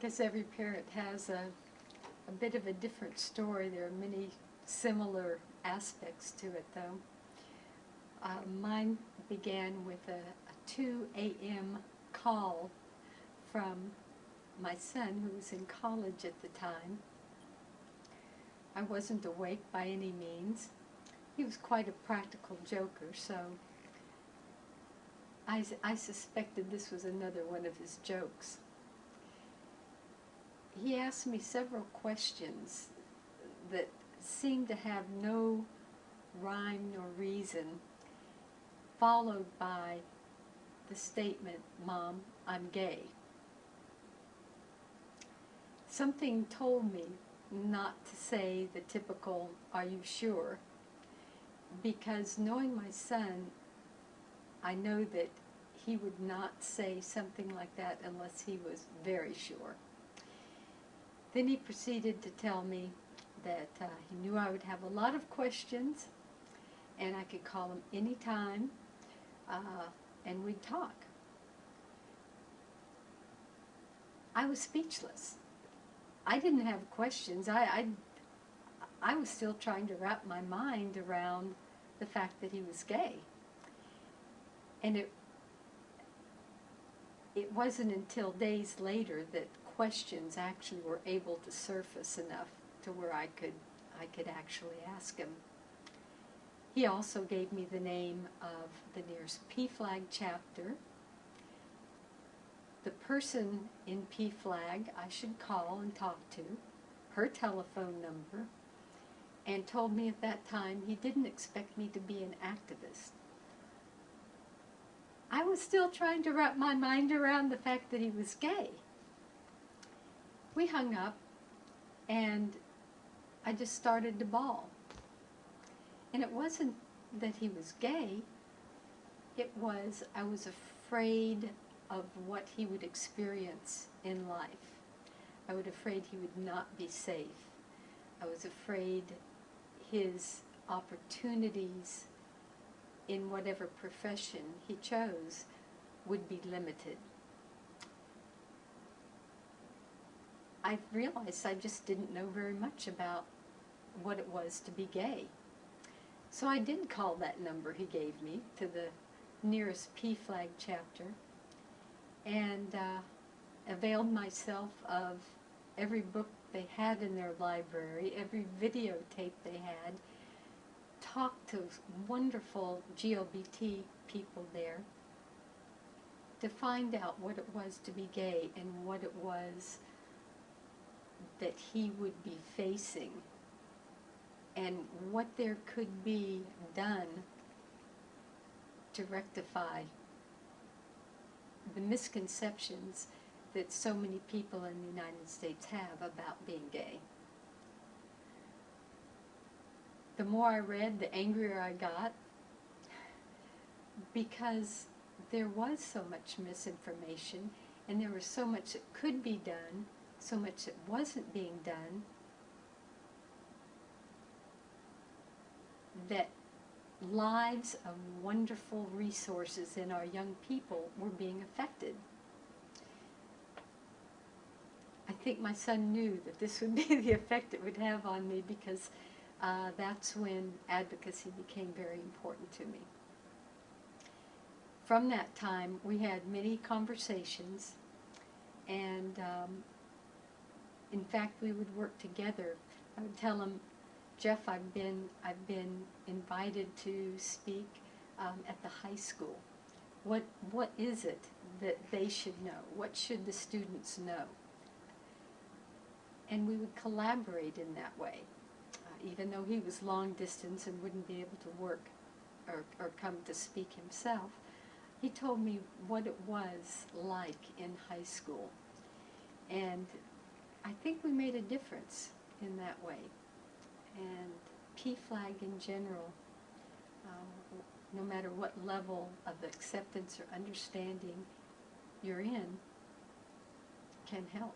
guess every parent has a bit of a different story. There are many similar aspects to it, though. Mine began with a 2 a.m. call from my son, who was in college at the time. I wasn't awake by any means. He was quite a practical joker, so I suspected this was another one of his jokes. He asked me several questions that seemed to have no rhyme nor reason, followed by the statement, "Mom, I'm gay." Something told me not to say the typical, "Are you sure?" Because knowing my son, I know that he would not say something like that unless he was very sure. Then he proceeded to tell me that he knew I would have a lot of questions and I could call him anytime and we'd talk. I was speechless. I didn't have questions. I was still trying to wrap my mind around the fact that he was gay. And it wasn't until days later that questions actually were able to surface enough to where I could actually ask him. He also gave me the name of the nearest PFLAG chapter. The person in PFLAG I should call and talk to, her telephone number, and told me at that time he didn't expect me to be an activist. I was still trying to wrap my mind around the fact that he was gay. We hung up, and I just started to bawl. And it wasn't that he was gay, it was I was afraid of what he would experience in life. I was afraid he would not be safe. I was afraid his opportunities in whatever profession he chose would be limited. I realized I just didn't know very much about what it was to be gay. So I did call that number he gave me to the nearest PFLAG chapter and availed myself of every book they had in their library, every videotape they had, talked to wonderful GLBT people there to find out what it was to be gay and what it was that he would be facing and what there could be done to rectify the misconceptions that so many people in the United States have about being gay. The more I read, the angrier I got, because there was so much misinformation and there was so much that could be done, so much that wasn't being done, that lives of wonderful resources in our young people were being affected. I think my son knew that this would be the effect it would have on me, because that's when advocacy became very important to me. From that time, we had many conversations, and in fact, we would work together. I would tell him, "Jeff, I've been invited to speak at the high school. What is it that they should know? What should the students know?" And we would collaborate in that way. Even though he was long distance and wouldn't be able to work or come to speak himself, he told me what it was like in high school. And I think we made a difference in that way. And PFLAG in general, no matter what level of acceptance or understanding you're in, can help.